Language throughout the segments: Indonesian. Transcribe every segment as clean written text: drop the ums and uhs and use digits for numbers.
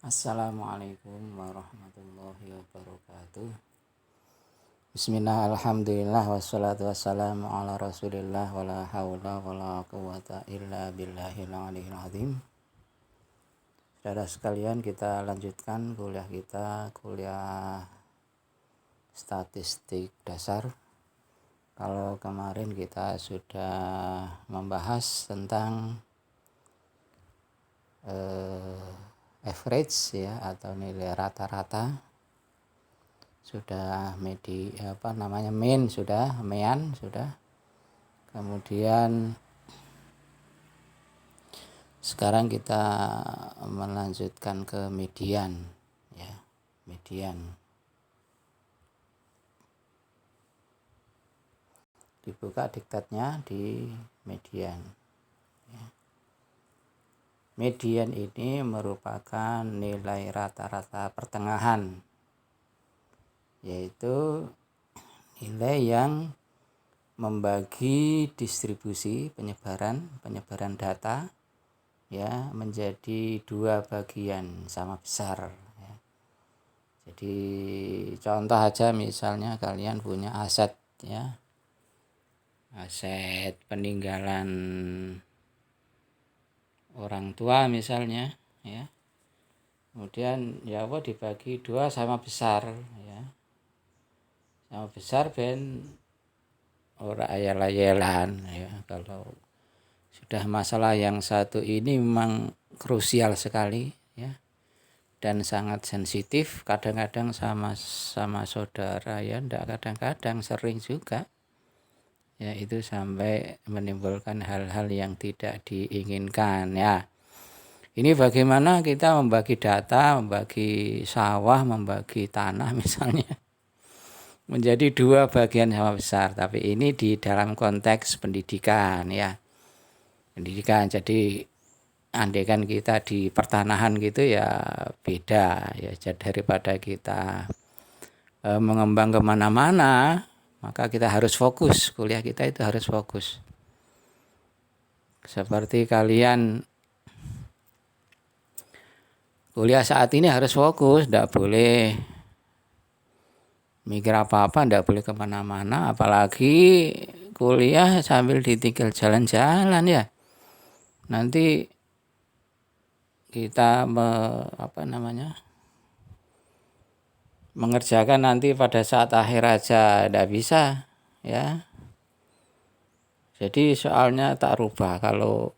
Assalamualaikum warahmatullahi wabarakatuh. Bismillah, alhamdulillah, wassalatu wassalamu ala rasulillah, wala hawla wala quwata illa billahil aliyil azim. Saudara sekalian, kita lanjutkan kuliah statistik dasar. Kalau kemarin kita sudah membahas tentang average ya, atau nilai rata-rata. Sudah mean sudah. Kemudian sekarang kita melanjutkan ke median ya, median. Dibuka diktatnya di median ya. Median ini merupakan nilai rata-rata pertengahan, yaitu nilai yang membagi distribusi penyebaran data ya menjadi dua bagian sama besar ya. Jadi contoh aja, misalnya kalian punya aset ya, aset peninggalan orang tua misalnya ya, kemudian ya apa dibagi dua sama besar ya, sama besar ben ora ayal-ayalan ya. Kalau sudah masalah yang satu ini memang krusial sekali ya, dan sangat sensitif. Kadang-kadang sama saudara ya, kadang-kadang sering juga ya, itu sampai menimbulkan hal-hal yang tidak diinginkan ya. Ini bagaimana kita membagi data, membagi sawah, membagi tanah misalnya menjadi dua bagian sama besar. Tapi ini di dalam konteks pendidikan ya, pendidikan. Jadi andaikan kita di pertanahan gitu ya beda ya, daripada kita mengembang kemana-mana, maka kita harus fokus, kuliah kita itu harus fokus. Seperti kalian kuliah saat ini harus fokus, tidak boleh mikir apa-apa, tidak boleh kemana-mana, apalagi kuliah sambil ditinggal jalan-jalan ya. Nanti kita mengerjakan nanti pada saat akhir aja tidak bisa ya. Jadi soalnya tak rubah. Kalau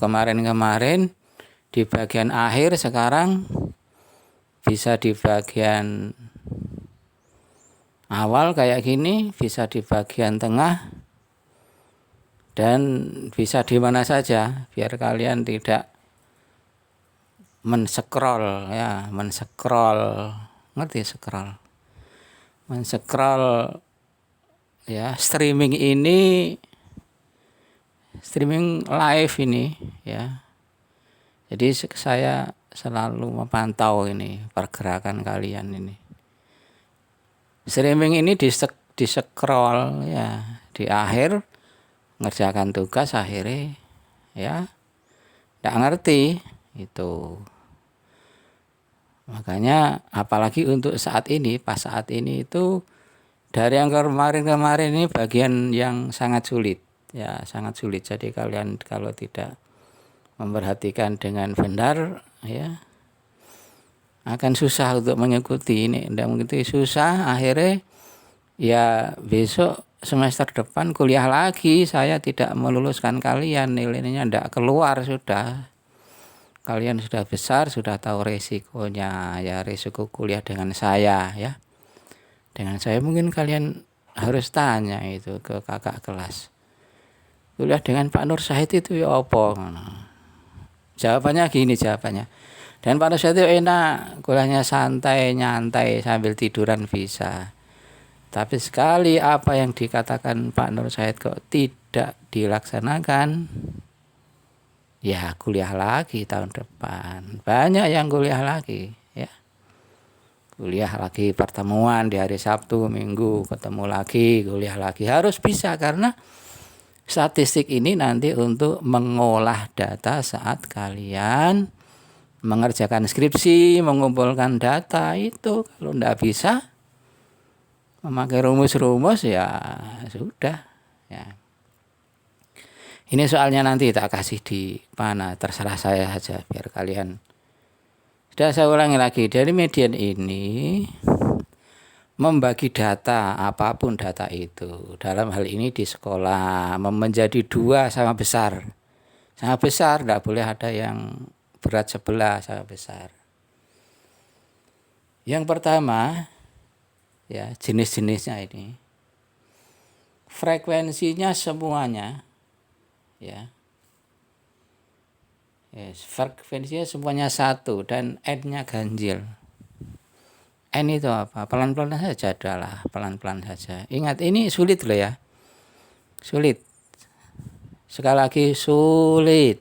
kemarin di bagian akhir, sekarang bisa di bagian awal kayak gini, bisa di bagian tengah, dan bisa di mana saja, biar kalian tidak men-scroll ngerti scroll, men-scroll ya. Streaming live ini ya. Jadi saya selalu memantau ini pergerakan kalian ini. Streaming ini di scroll ya, di akhir ngerjakan tugas akhirnya ya tidak ngerti itu. Makanya apalagi untuk saat ini, pas saat ini itu dari yang kemarin ini bagian yang sangat sulit ya, sangat sulit. Jadi kalian kalau tidak memperhatikan dengan benar ya, akan susah untuk mengikuti ini. Tidak mengikuti susah, akhirnya ya besok semester depan kuliah lagi saya tidak meluluskan kalian, nilainya tidak keluar. Sudah, kalian sudah besar, sudah tahu resikonya ya, resiko kuliah dengan saya ya. Dengan saya mungkin kalian harus tanya itu ke kakak kelas, kuliah dengan Pak Nur Syahid itu ya apa? Jawabannya gini jawabannya. Dan Pak Nur Syahid itu enak, kuliahnya santai, nyantai, sambil tiduran bisa. Tapi sekali apa yang dikatakan Pak Nur Syahid kok tidak dilaksanakan, ya kuliah lagi tahun depan. Banyak yang kuliah lagi ya. Kuliah lagi, pertemuan di hari Sabtu, Minggu, ketemu lagi, kuliah lagi. Harus bisa, karena Statistik ini nanti untuk mengolah data saat kalian mengerjakan skripsi, mengumpulkan data itu. Kalau tidak bisa memakai rumus-rumus ya sudah ya. Ini soalnya nanti tak kasih di mana, terserah saya saja biar kalian. Sudah saya ulangi lagi, dari median ini membagi data, apapun data itu. Dalam hal ini di sekolah menjadi 2 sama besar. Sama besar, tidak boleh ada yang berat sebelah, sama besar. Yang pertama, ya jenis-jenisnya ini. Frekuensinya semuanya, ya. Yes, frekuensinya semuanya 1 dan N-nya ganjil. N itu apa? Pelan-pelan saja adalah pelan-pelan saja. Ingat ini sulit loh ya. Sulit. Sekali lagi sulit.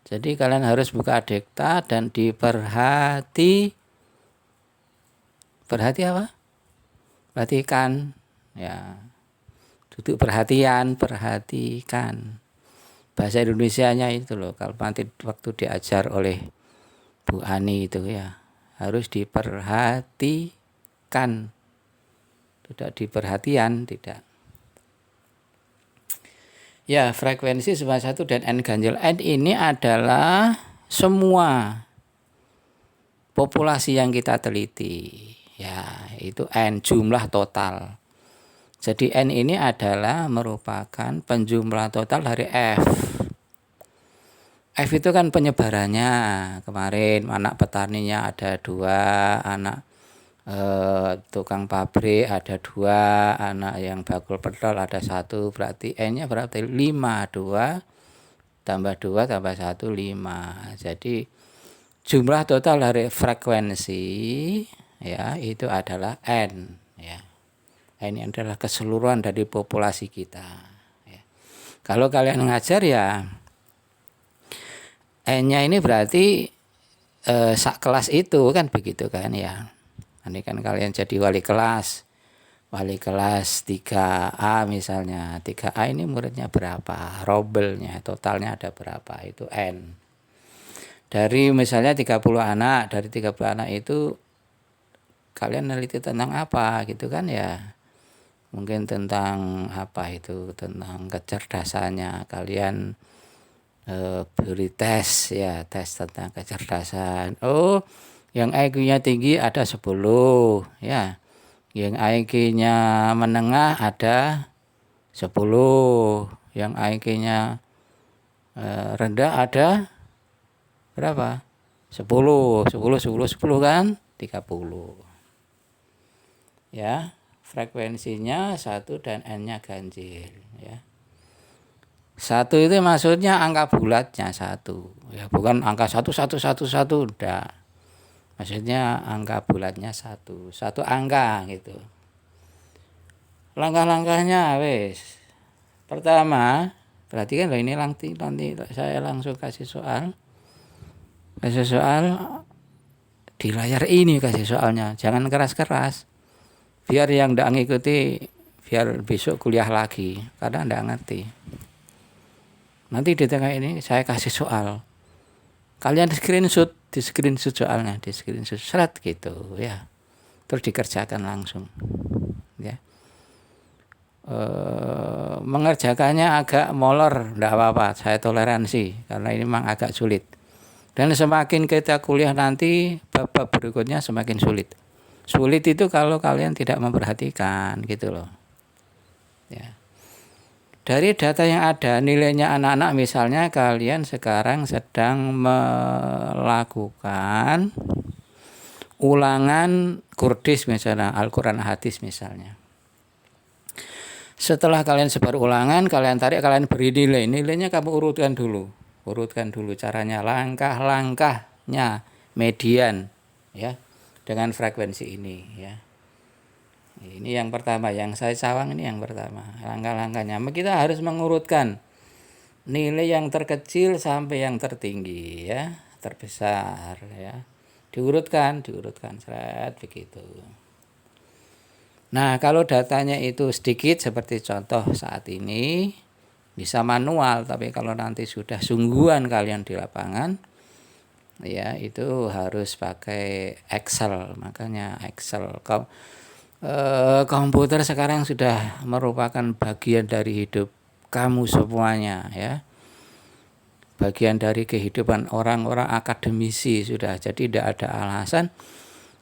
Jadi kalian harus buka Adekta dan perhati apa? Perhatikan ya. Duduk perhatian, perhatikan. Bahasa Indonesianya itu loh, kalau nanti waktu diajar oleh Bu Ani itu ya, harus diperhatikan. Tidak diperhatian, tidak. Ya, frekuensi semua 1 dan N ganjil. N ini adalah semua populasi yang kita teliti. Ya, itu N, jumlah total. Jadi N ini adalah merupakan penjumlah total dari F. F itu kan penyebarannya. Kemarin anak petaninya ada 2, anak tukang pabrik ada 2, anak yang bakul pentol ada 1, berarti N-nya berarti 5, 2 tambah 2 tambah 1, 5. Jadi jumlah total dari frekuensi ya itu adalah N ya. Ini adalah keseluruhan dari populasi kita ya. Kalau kalian ngajar ya N-nya ini berarti sak kelas itu kan begitu kan ya. Ini kan kalian jadi wali kelas 3A misalnya. 3A ini muridnya berapa? Robelnya totalnya ada berapa? Itu N. Dari misalnya 30 anak, dari 30 anak itu kalian neliti tentang apa gitu kan ya. Mungkin tentang apa itu, tentang kecerdasannya. Kalian beri tes ya, tes tentang kecerdasan. Oh, yang IQ-nya tinggi ada 10 ya. Yang IQ-nya menengah ada 10. Yang IQ-nya rendah ada berapa? 10 kan 30. Ya. Frekuensinya 1 dan N-nya ganjil ya. 1 itu maksudnya angka bulatnya 1 ya, bukan angka 1111 udah. Maksudnya angka bulatnya 1 angka gitu. Langkah-langkahnya wes. Pertama, perhatikan loh, ini nanti saya langsung kasih soal. Kasih soal di layar ini, kasih soalnya. Jangan keras-keras. Biar yang tidak ngikuti, biar besok kuliah lagi, karena tidak ngerti. Nanti di tengah ini saya kasih soal. Kalian di screenshot soalnya, di screenshot seret gitu ya. Terus dikerjakan langsung. Ya. Mengerjakannya agak molor, tidak apa-apa, saya toleransi karena ini memang agak sulit. Dan semakin kita kuliah nanti, bab-bab berikutnya semakin sulit. Sulit itu kalau kalian tidak memperhatikan gitu loh. Ya. Dari data yang ada, nilainya anak-anak misalnya kalian sekarang sedang melakukan ulangan Qurdis misalnya, Al-Quran hadis misalnya. Setelah kalian sebar ulangan, kalian tarik, kalian beri nilai. Nilainya kamu urutkan dulu caranya, langkah-langkahnya, median ya. Dengan frekuensi ini ya. Ini yang pertama, yang saya cawang ini yang pertama. Langkah-langkahnya kita harus mengurutkan nilai yang terkecil sampai yang tertinggi ya, terbesar ya. Diurutkan seret begitu. Nah, kalau datanya itu sedikit seperti contoh saat ini, bisa manual, tapi kalau nanti sudah sungguhan kalian di lapangan, ya itu harus pakai Excel. Makanya Excel, komputer sekarang sudah merupakan bagian dari hidup kamu semuanya, ya. Bagian dari kehidupan orang-orang akademisi sudah. Jadi tidak ada alasan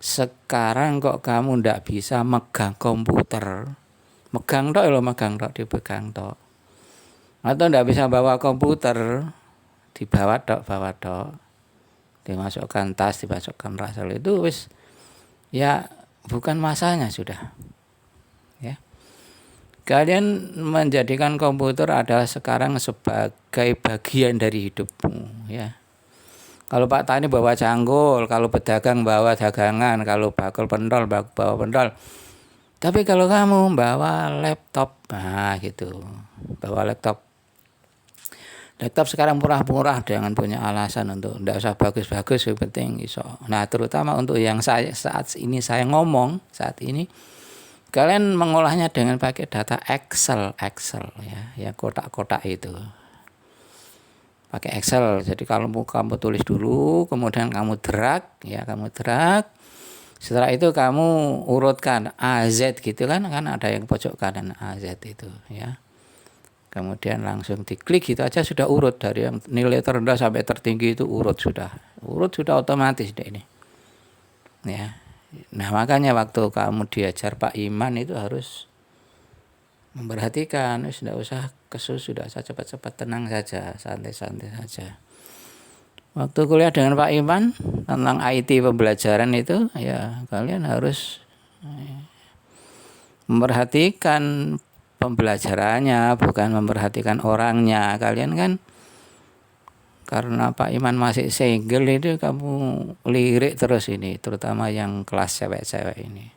sekarang kok kamu tidak bisa megang komputer. Megang tok, megang tok, dipegang tok. Atau tidak bisa bawa komputer, dibawa tok, bawa tok. Dimasukkan tas, dimasukkan ransel, itu wis ya bukan masanya sudah. Ya. Kalian menjadikan komputer adalah sekarang sebagai bagian dari hidupmu, ya. Kalau Pak Tani bawa cangkul, kalau pedagang bawa dagangan, kalau bakul pentol bawa pentol. Tapi kalau kamu bawa laptop, nah gitu, bawa laptop. Laptop sekarang murah-murah, jangan punya alasan untuk tidak usah bagus-bagus, yang penting iso. Nah, terutama untuk yang saat ini saya ngomong saat ini, kalian mengolahnya dengan pakai data Excel ya kotak-kotak itu. Pakai Excel. Jadi kalau kamu tulis dulu, kemudian kamu drag. Setelah itu kamu urutkan AZ gitu kan ada yang pojok kanan AZ itu, ya. Kemudian langsung diklik gitu aja sudah urut dari yang nilai terendah sampai tertinggi itu urut sudah otomatis deh ini, ya. Nah makanya waktu kamu diajar Pak Iman itu harus memperhatikan, tidak usah sudah cepat-cepat, tenang saja, santai-santai saja. Waktu kuliah dengan Pak Iman tentang IT pembelajaran itu, ya kalian harus memperhatikan pembelajarannya, bukan memperhatikan orangnya. Kalian kan karena Pak Iman masih single itu kamu lirik terus ini, terutama yang kelas cewek-cewek ini.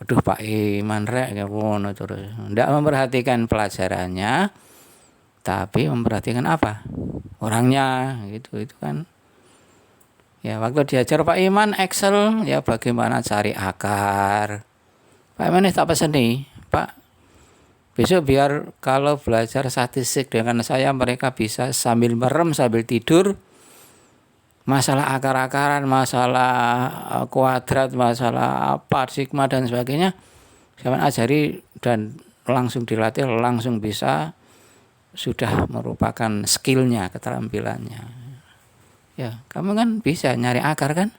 Aduh Pak Iman rek ngono terus. Tidak memperhatikan pelajarannya, tapi memperhatikan apa? Orangnya gitu, itu kan. Ya waktu diajar Pak Iman Excel, ya bagaimana cari akar. Pak Iman tak pesan nih, Pak, besok biar kalau belajar statistik dengan saya mereka bisa sambil merem, sambil tidur, masalah akar-akaran, masalah kuadrat, masalah apa, sigma dan sebagainya, saya ajari dan langsung dilatih, langsung bisa, sudah merupakan skillnya, keterampilannya. Ya, kamu kan bisa nyari akar kan?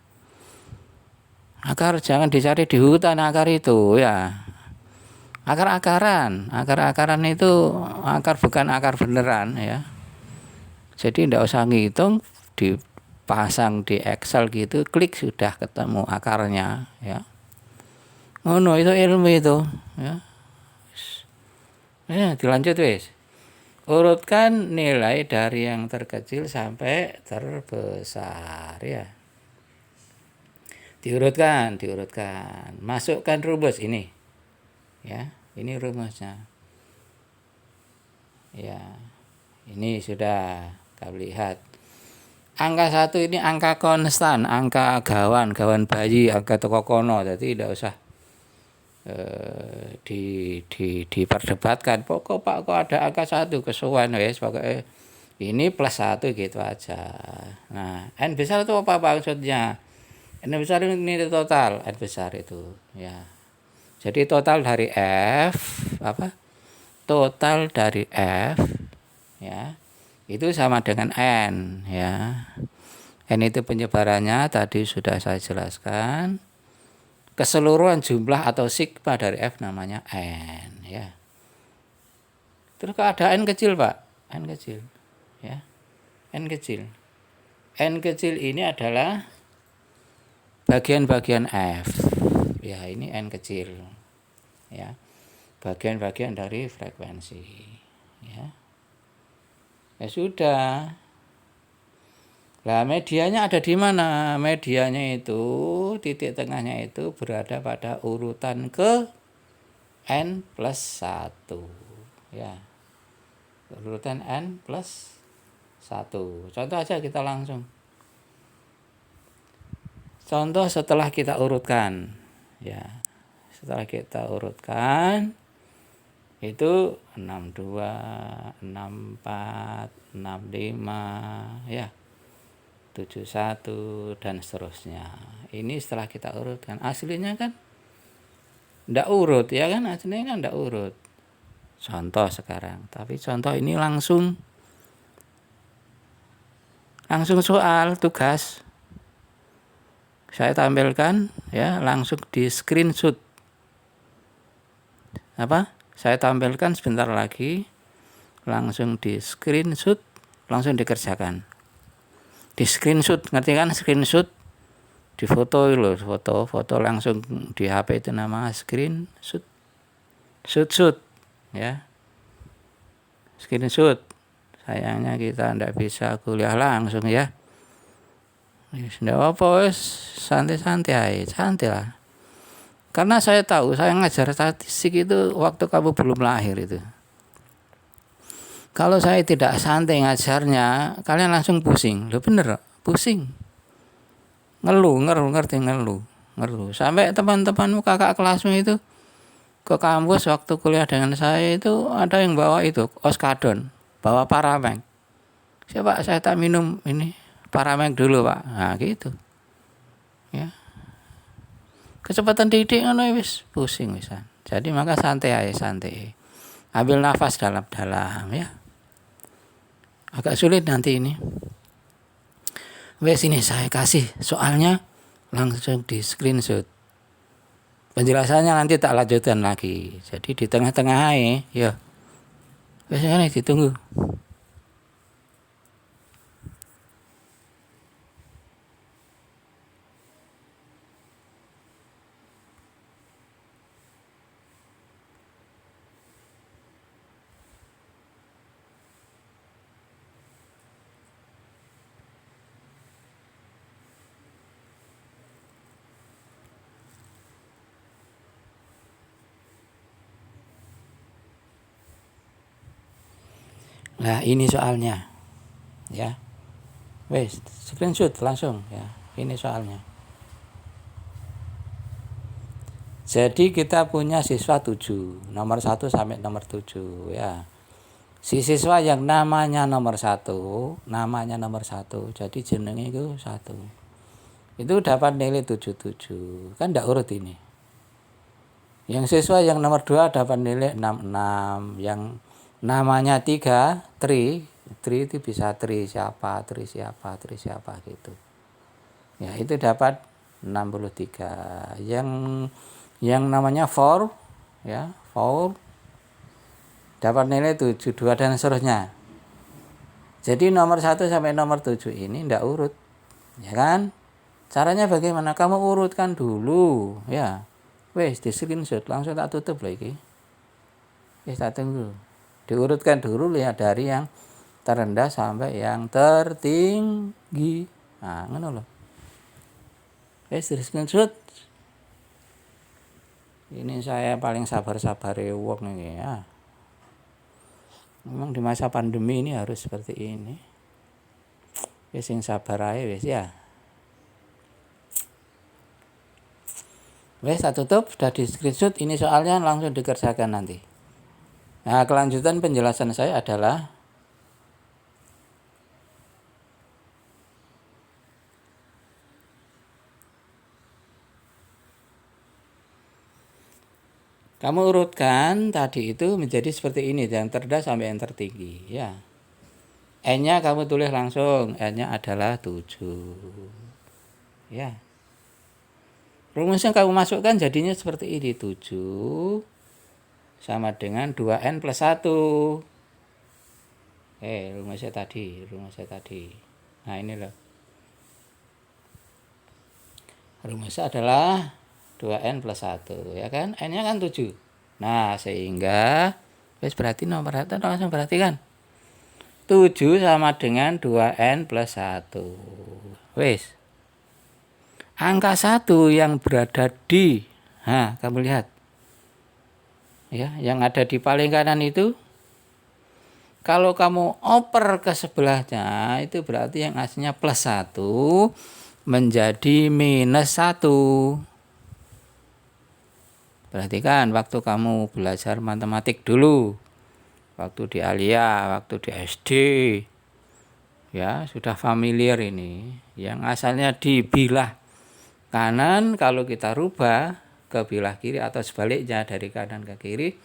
Akar jangan dicari di hutan akar itu, ya. Akar-akaran itu akar bukan akar beneran, ya. Jadi tidak usah ngitung, dipasang di Excel gitu, klik sudah ketemu akarnya, ya. Oh no, itu ilmu itu, ya. Ya, dilanjut wis. Urutkan nilai dari yang terkecil sampai terbesar, ya. Diurutkan. Masukkan rumus ini. Ya, ini rumusnya. Ya. Ini sudah kamu lihat. Angka 1 ini angka konstan, angka gawan bayi, angka toko kono. Jadi tidak usah diperdebatkan. Pokok Pak kok ada angka 1 kesuwen wis, pokoknya ini plus 1 gitu aja. Nah, N besar itu apa maksudnya? N besar ini total, N besar itu, ya. Jadi total dari F apa? Total dari F, ya. Itu sama dengan N, ya. N itu penyebarannya tadi sudah saya jelaskan. Keseluruhan jumlah atau sigma dari F namanya N, ya. Terus kalau ada N kecil, Pak, N kecil, ya. N kecil. N kecil ini adalah bagian-bagian F. Ya, ini N kecil. Ya. Bagian-bagian dari frekuensi, ya. Ya sudah. Nah, medianya ada di mana? Medianya itu, titik tengahnya itu berada pada urutan ke N plus 1. Ya. Urutan N plus 1. Contoh aja kita langsung. Contoh setelah kita urutkan. Ya. Setelah kita urutkan, itu 62, 64, 65, ya, 71 dan seterusnya. Ini setelah kita urutkan, aslinya kan ndak urut ya kan, aslinya kan ndak urut. Contoh sekarang, tapi contoh ini langsung soal tugas. Saya tampilkan ya, langsung di screenshot. Saya tampilkan sebentar lagi, langsung di screenshot, langsung dikerjakan. Di screenshot, ngerti kan screenshot? Di foto loh, foto langsung di HP itu nama screenshot. Shoot ya. Screenshot. Sayangnya kita ndak bisa kuliah langsung ya. Ndak apa, santai-santai lah. Karena saya tahu, saya ngajar statistik itu waktu kamu belum lahir itu. Kalau saya tidak santai ngajarnya, kalian langsung pusing. Loh bener, pusing. Ngeluh. Sampai teman-temanmu, kakak kelasmu itu ke kampus waktu kuliah dengan saya itu ada yang bawa itu, oskadon, bawa Paramek. Pak, saya tak minum ini Paramek dulu Pak. Nah gitu. Ya. Kecepatan didik ngono wis pusing wisan. Jadi maka santai. Ambil nafas dalam-dalam ya. Agak sulit nanti ini. Wes ini saya kasih soalnya langsung di screenshot. Penjelasannya nanti tak lanjutkan lagi. Jadi di tengah-tengah ya. Wes ini ditunggu. Nah ini soalnya ya, wes screenshot langsung ya, ini soalnya. Jadi kita punya siswa 7, nomor 1 sampai nomor 7 ya. Si siswa yang namanya nomor 1, jadi jenenge itu 1. Itu dapat nilai 77, kan ndak urut ini. Yang siswa yang nomor 2 dapat nilai 66, yang namanya 3, tri itu bisa tri siapa gitu. Ya, itu dapat 63. Yang namanya 4 ya, 4 dapat nilai 72 dan seterusnya. Jadi nomor 1 sampai nomor 7 ini ndak urut. Ya kan? Caranya bagaimana? Kamu urutkan dulu ya. Wes di screenshot langsung tak tutup lagi. Wes tak tunggu. Diurutkan dulu lihat dari yang terendah sampai yang tertinggi. Nah, ngono loh. Wes di screenshot. Ini saya paling sabar-sabar wong nih ya. Memang di masa pandemi ini harus seperti ini. Wes sing sabar ae wes ya. Wes tak tutup, sudah di screenshot, ini soalnya langsung dikerjakan nanti. Nah, kelanjutan penjelasan saya adalah kamu urutkan tadi itu menjadi seperti ini, yang terendah sampai yang tertinggi ya. N-nya kamu tulis langsung, N-nya adalah 7. Ya. Rumusnya kamu masukkan jadinya seperti ini, 7 sama dengan 2N plus 1. Rumusnya tadi. Nah ini loh. Rumusnya adalah 2N plus 1, ya kan? N-nya kan 7. Nah, sehingga wes berarti nomor 1 langsung perhatikan. 7 sama dengan 2N plus 1. Wes. Angka 1 yang berada di, kamu lihat. Ya, yang ada di paling kanan itu, kalau kamu oper ke sebelahnya, itu berarti yang aslinya plus 1 menjadi minus 1. Perhatikan waktu kamu belajar matematik dulu. waktu di Alia, waktu di SD, ya sudah familiar ini. Yang asalnya di bilah kanan, kalau kita rubah ke bilah kiri atau sebaliknya dari kanan ke kiri,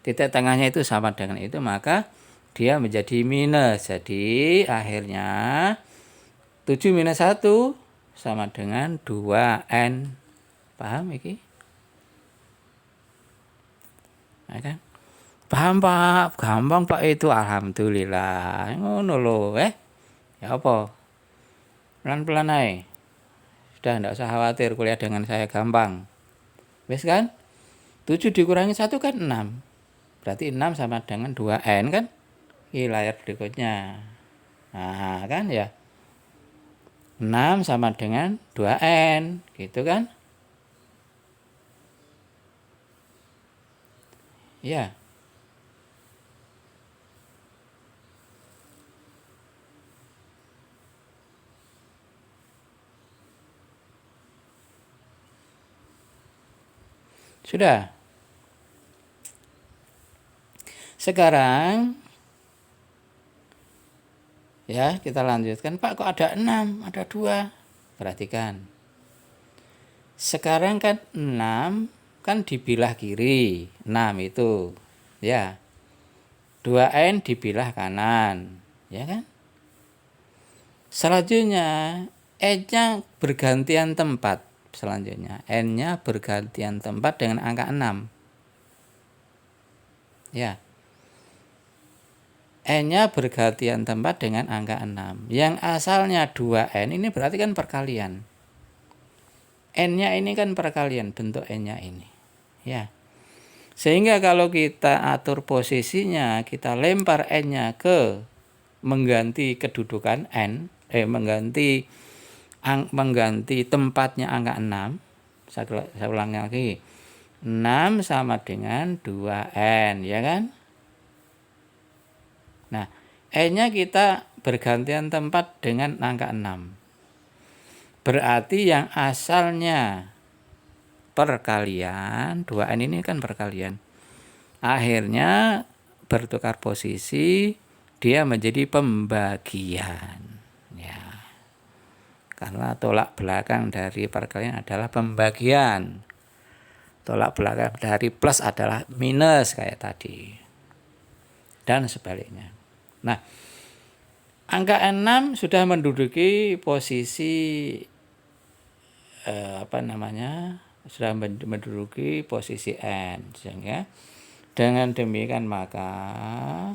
titik tengahnya itu sama dengan itu, maka dia menjadi minus. Jadi akhirnya 7 minus 1 sama dengan 2N. Paham iki? Ya kan? Paham Pak, gampang Pak itu, alhamdulillah. Ngono lho, ya apa? Pelan-pelan aja. Sudah enggak usah khawatir kuliah dengan saya gampang. Wes kan? 7 dikurangi 1 kan 6. Berarti 6 sama dengan 2N kan? Ini layar berikutnya. Nah, kan ya. 6 sama dengan 2N, gitu kan? Ya. Sudah. Sekarang ya kita lanjutkan. Pak, kok ada 6, ada 2. Perhatikan. Sekarang kan 6 kan dibilah kiri. 6 itu. Ya. 2N dibilah kanan. Ya kan? Selanjutnya N-nya bergantian tempat. Selanjutnya N-nya bergantian tempat dengan angka 6. Ya. N-nya bergantian tempat dengan angka 6. Yang asalnya 2N ini berarti kan perkalian. N-nya ini kan perkalian, bentuk N-nya ini. Ya. Sehingga kalau kita atur posisinya, kita lempar N-nya ke mengganti kedudukan N, mengganti tempatnya angka 6. Saya ulang lagi. 6 sama dengan 2N, ya kan? Nah, N-nya kita bergantian tempat dengan angka 6. Berarti yang asalnya perkalian, 2N ini kan perkalian. Akhirnya bertukar posisi, dia menjadi pembagian. Ya. Karena tolak belakang dari perkalian adalah pembagian. Tolak belakang dari plus adalah minus kayak tadi. Dan sebaliknya. Nah, angka 6 sudah menduduki posisi sudah menduduki posisi N, sehingga dengan demikian maka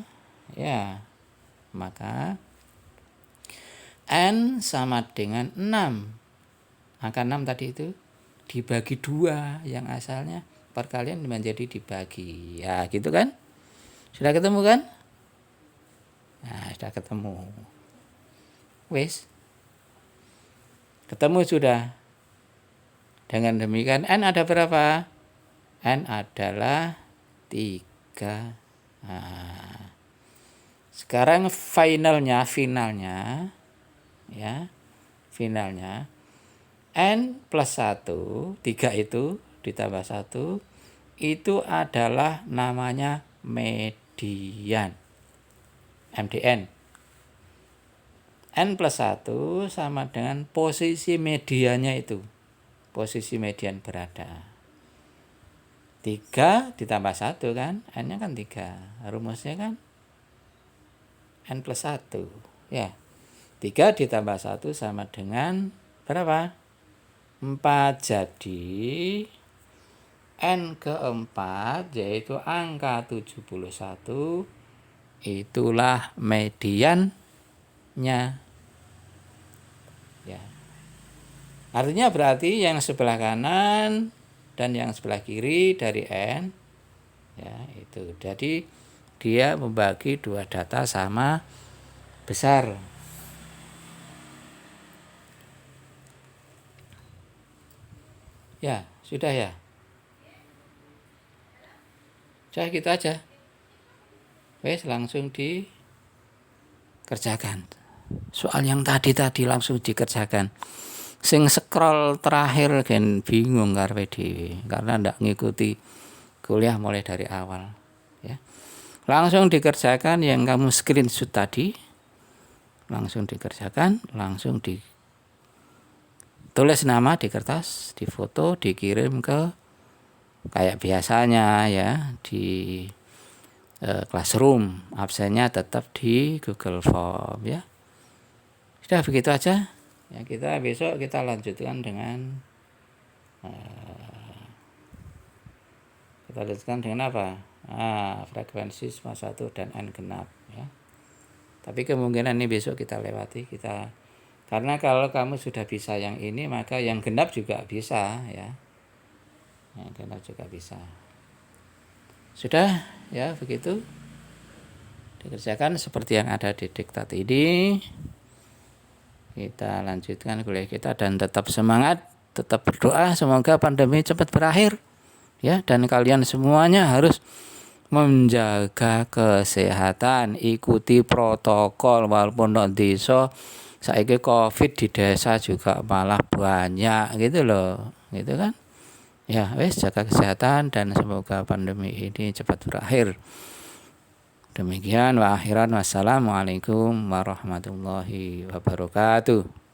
N sama dengan 6. Angka 6 tadi itu dibagi 2, yang asalnya perkalian menjadi dibagi. Ya, gitu kan? Sudah ketemu kan? Nah, sudah ketemu. Wes. Ketemu sudah. Dengan demikian N ada berapa? N adalah 3. Nah, sekarang finalnya ya. Finalnya N plus 1, 3 itu ditambah 1 itu adalah namanya median. MDN. N plus 1 sama dengan posisi mediannya itu. Posisi median berada. 3 ditambah 1 kan. N-nya kan 3. Rumusnya kan N plus 1. Ya. 3 ditambah 1 sama dengan berapa? 4. Jadi N keempat yaitu angka 71. Itulah mediannya. Ya. Artinya berarti yang sebelah kanan dan yang sebelah kiri dari N, ya itu. Jadi dia membagi dua data sama besar. Ya, sudah ya. Sudah gitu aja. Wes langsung dikerjakan. Soal yang tadi langsung dikerjakan. Sing scroll terakhir kan bingung karepe dhewe karena ndak ngikuti kuliah mulai dari awal, ya. langsung dikerjakan yang kamu screenshot tadi, langsung dikerjakan, langsung ditulis nama di kertas, difoto, dikirim ke kayak biasanya ya di Classroom, absennya tetap di Google Form ya. Sudah begitu aja. Ya, kita besok kita lanjutkan dengan apa? Frekuensi semua 1 dan n genap ya. Tapi kemungkinan ini besok kita lewati, karena kalau kamu sudah bisa yang ini, maka yang genap juga bisa ya. Yang genap juga bisa. Sudah ya, begitu. Dikerjakan seperti yang ada di diktat ini. Kita lanjutkan kuliah kita dan tetap semangat, tetap berdoa semoga pandemi cepat berakhir ya, dan kalian semuanya harus menjaga kesehatan, ikuti protokol walaupun di desa saiki Covid di desa juga malah banyak gitu loh, gitu kan. Ya, wes jaga kesehatan dan semoga pandemi ini cepat berakhir. Demikian wa akhiran wassalamualaikum warahmatullahi wabarakatuh.